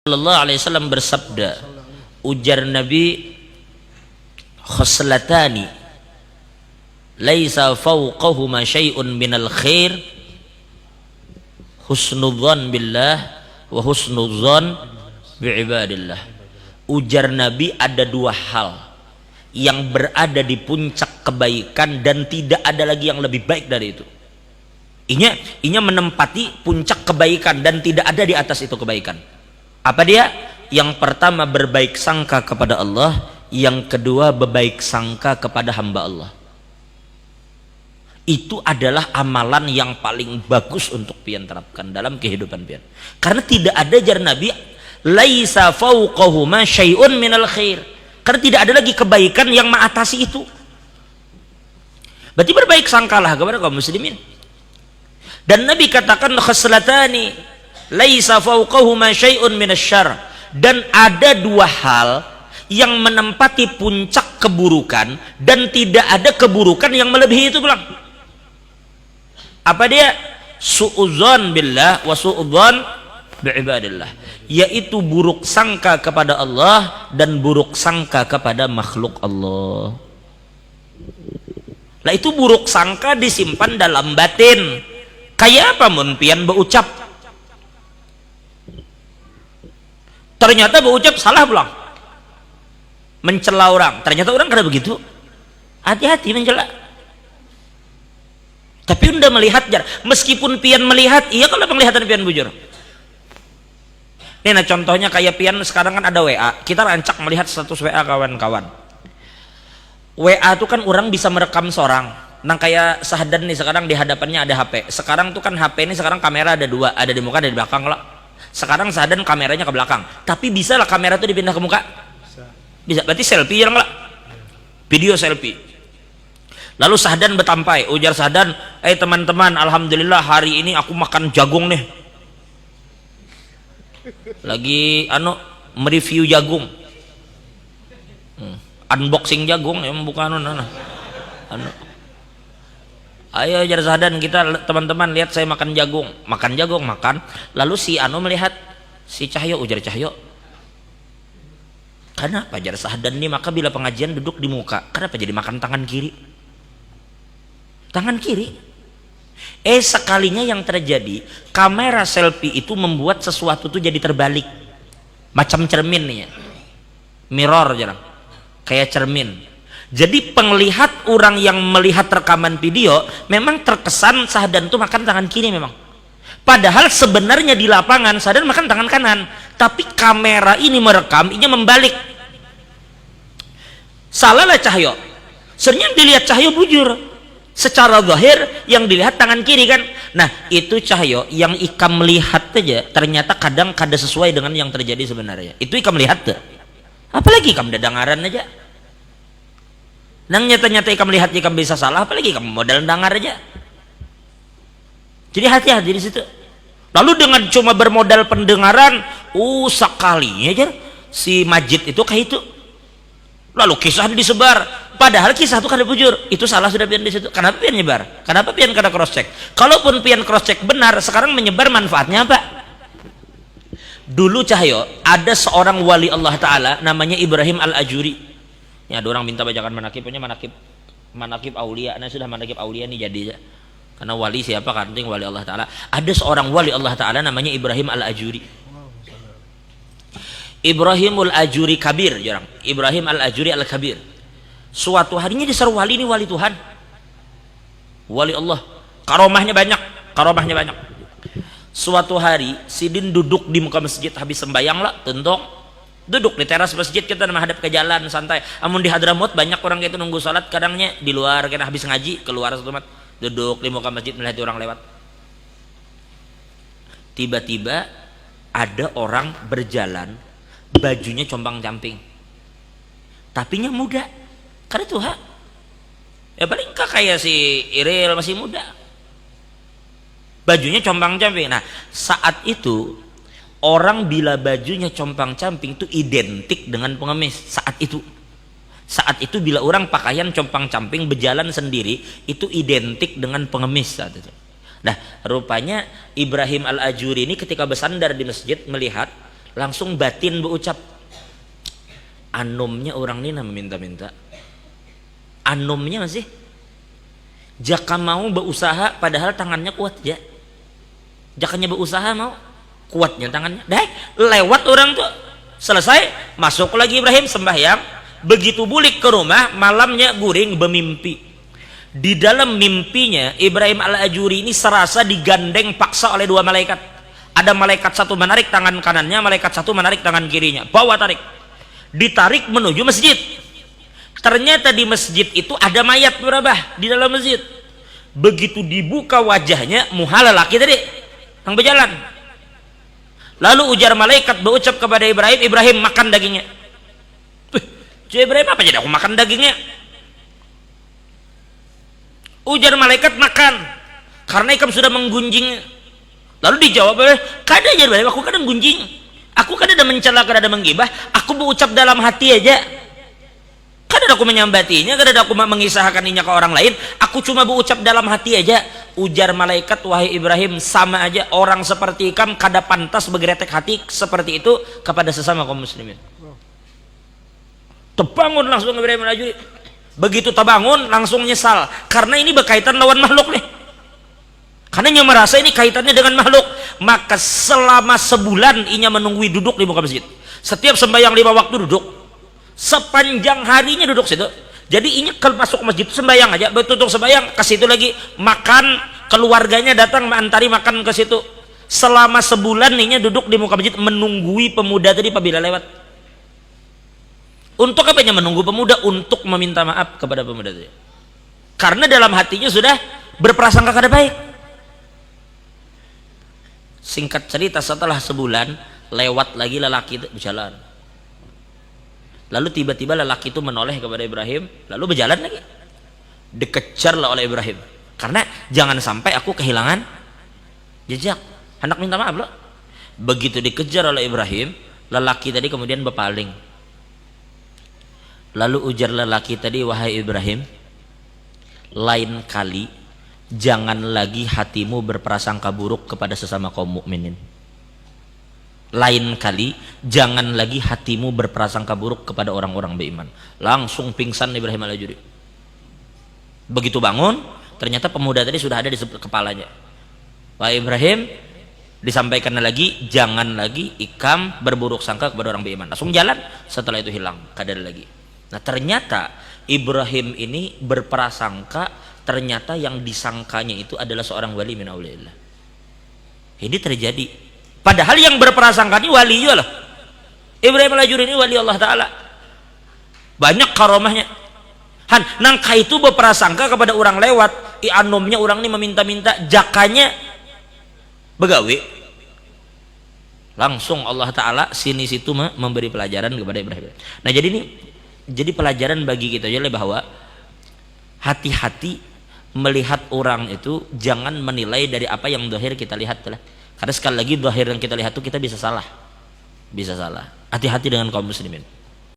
Sallallahu alaihi wasallam bersabda, ujar Nabi, khoslatani laisa fawqahuma syai'un minal khair husnudzan billah wa husnudzan biibadillah. Ujar Nabi, ada dua hal yang berada di puncak kebaikan dan tidak ada lagi yang lebih baik dari itu. Inya menempati puncak kebaikan dan tidak ada di atas itu kebaikan. Apa dia? Yang pertama, berbaik sangka kepada Allah. Yang kedua, berbaik sangka kepada hamba Allah. Itu adalah amalan yang paling bagus untuk pian terapkan dalam kehidupan pian. Karena tidak ada, jar Nabi, laisa fauqahuma syai'un minal khair. Karena tidak ada lagi kebaikan yang mengatasi itu. Berarti berbaik sangkalah kepada kaum muslimin. Dan Nabi katakan, khaslatani laisa fauqahuma syai'un minasyarr. Dan ada dua hal yang menempati puncak keburukan dan tidak ada keburukan yang melebihi itu pulang. Apa dia? Su'udzon billah wa su'udzon biibadillah, yaitu buruk sangka kepada Allah dan buruk sangka kepada makhluk Allah. Lah itu buruk sangka disimpan dalam batin. Kayak apa mun pian berucap? Ternyata berucap salah pulang. Mencela orang. Ternyata orang kada begitu. Hati-hati mencela. Tapi unda melihat jar. Meskipun pian melihat, iya kalau penglihatan pian bujur. Ini nah contohnya kayak pian sekarang kan ada WA. Kita rancak melihat status WA kawan-kawan. WA itu kan orang bisa merekam seorang. Nah kayak Sahdan nih sekarang di hadapannya ada HP. Sekarang tuh kan HP ini sekarang kamera ada dua, ada di muka ada di belakang lah. Sekarang Sahdan kameranya ke belakang. Tapi bisa lah kamera tuh dipindah ke muka? Bisa. Berarti selfie yang lah. Video selfie. Lalu Sahdan betampai, ujar Sahdan, teman-teman, alhamdulillah hari ini aku makan jagung nih. Lagi mereview jagung. Unboxing jagung ya, bukan ayo jar Sahdan, kita teman-teman lihat saya makan jagung. Makan jagung, makan. Lalu si melihat si Cahyo, ujar Cahyo, kenapa jar Sahdan nih maka bila pengajian duduk di muka, kenapa jadi makan tangan kiri? Tangan kiri. Sekalinya yang terjadi, kamera selfie itu membuat sesuatu tuh jadi terbalik. Macam cermin nih ya. Mirror jarang. Kayak cermin. Jadi penglihat orang yang melihat rekaman video memang terkesan Sahdan tuh makan tangan kiri memang. Padahal sebenarnya di lapangan Sahdan makan tangan kanan. Tapi kamera ini merekam, ini membalik. Salahlah Cahyo. Sebenarnya dilihat Cahyo bujur. Secara zahir yang dilihat tangan kiri kan. Nah itu Cahyo yang ikam melihat aja ternyata kadang kada sesuai dengan yang terjadi sebenarnya. Itu ikam melihat tuh. Apalagi ikam dadangaran aja. Nang nyata-nyata ikam lihat ikam bisa salah, apalagi kamu modal dengar aja. Jadi hati-hati di situ. Lalu dengan cuma bermodal pendengaran, sekalinya aja si Majid itu kayak itu. Lalu kisah disebar, padahal kisah itu kada bujur. Itu salah sudah pian di situ. Kenapa pian nyebar? Kenapa pian kada cross check? Kalaupun pian cross check benar, sekarang menyebar manfaatnya apa? Dulu Cahyo ada seorang wali Allah Taala namanya Ibrahim Al-Ajuri. Ya ada orang minta bacakan manakibnya, manakib aulia. Nah sudah manakib aulia nih jadi. Karena wali siapa kan penting wali Allah Taala. Ada seorang wali Allah Taala namanya Ibrahim Al-Ajuri. Ibrahim Al-Ajuri Kabir jarang. Ibrahim Al-Ajuri Al-Kabir. Suatu harinya diseru wali ini wali Tuhan. Wali Allah. Karomahnya banyak. Suatu hari Sidin duduk di muka masjid habis sembayang lah, tentu duduk di teras masjid kita menghadap ke jalan santai. Amun di Hadramut banyak orang itu nunggu sholat, kadangnya di luar kena habis ngaji keluar satu mat duduk di muka masjid melihat orang lewat. Tiba-tiba ada orang berjalan bajunya compang-camping, tapinya muda karena Tuhan ya paling kayak si Iril masih muda, bajunya compang-camping. Nah saat itu orang bila bajunya compang-camping itu identik dengan pengemis saat itu. Saat itu bila orang pakaian compang-camping berjalan sendiri itu identik dengan pengemis saat itu. Nah, rupanya Ibrahim Al-Ajuri ini ketika bersandar di masjid melihat langsung batin berucap, anomnya orang ini meminta-minta, anomnya masih jaka mau berusaha padahal tangannya kuat ya, jakanya berusaha mau kuatnya tangannya, dah lewat orang tuh selesai, masuk lagi Ibrahim sembahyang. Begitu bulik ke rumah, malamnya guring bermimpi. Di dalam mimpinya Ibrahim al-Ajuri ini serasa digandeng paksa oleh dua malaikat. Ada malaikat satu menarik tangan kanannya, malaikat satu menarik tangan kirinya, bawa tarik, ditarik menuju masjid. Ternyata di masjid itu ada mayat berabah di dalam masjid. Begitu dibuka wajahnya, muhala laki tadi yang berjalan. Lalu ujar malaikat berucap kepada Ibrahim, Ibrahim makan dagingnya. Ibrahim, apa jadi aku makan dagingnya? Ujar malaikat, makan, karena ikam sudah menggunjing. Lalu dijawab, kada aja Ibrahim, aku kadang gunjing, aku kada ada mencela, kada ada menggibah, aku berucap dalam hati aja, kada ada aku menyambatinya, kada ada aku mengisahkannya ke orang lain, aku cuma berucap dalam hati aja. Ujar malaikat, wahai Ibrahim, sama aja orang seperti ikam kada pantas bergeretek hati seperti itu kepada sesama kaum muslimin. Terbangun langsung Ibrahim al-Ajuri. Begitu terbangun langsung nyesal, karena ini berkaitan lawan makhluk nih, karena ia merasa ini kaitannya dengan makhluk. Maka selama sebulan inya menunggui duduk di muka masjid, setiap sembahyang 5 waktu duduk, sepanjang harinya duduk situ. Jadi inya kalau masuk masjid sembahyang aja, betul sembahyang ke situ lagi makan, keluarganya datang antari makan ke situ. Selama sebulan inya duduk di muka masjid menunggui pemuda tadi apabila lewat. Untuk apa? Menunggu pemuda, untuk meminta maaf kepada pemuda tadi, karena dalam hatinya sudah berprasangka kada baik. Singkat cerita, setelah sebulan lewat lagi lelaki itu berjalan. Lalu tiba-tiba lelaki itu menoleh kepada Ibrahim, lalu berjalan lagi. Dikejarlah oleh Ibrahim, karena jangan sampai aku kehilangan jejak, hendak minta maaf loh. Begitu dikejar oleh Ibrahim, lelaki tadi kemudian berpaling. Lalu ujar lelaki tadi, wahai Ibrahim, lain kali jangan lagi hatimu berprasangka buruk kepada sesama kaum mukminin. Lain kali jangan lagi hatimu berprasangka buruk kepada orang-orang beriman. Langsung pingsan Ibrahim al-Ajuri. Begitu bangun, ternyata pemuda tadi sudah ada di kepalanya. Wahai Ibrahim, disampaikan lagi, jangan lagi ikam berburuk sangka kepada orang beriman. Langsung jalan, setelah itu hilang, kada ada lagi. Nah ternyata Ibrahim ini berprasangka, ternyata yang disangkanya itu adalah seorang wali min auliillah. Ini terjadi, padahal yang berprasangka ini wali juga loh. Ibrahim al-Ajuri ini wali Allah Ta'ala, banyak karomahnya. Nangka itu berprasangka kepada orang lewat, anomnya orang ini meminta-minta, jakanya begawe, langsung Allah Ta'ala sini situ memberi pelajaran kepada Ibrahim. Nah jadi pelajaran bagi kita aja bahwa hati-hati melihat orang itu, jangan menilai dari apa yang zahir kita lihat lah. Karena sekali lagi zahir yang kita lihat itu kita bisa salah. Hati-hati dengan kaum muslimin.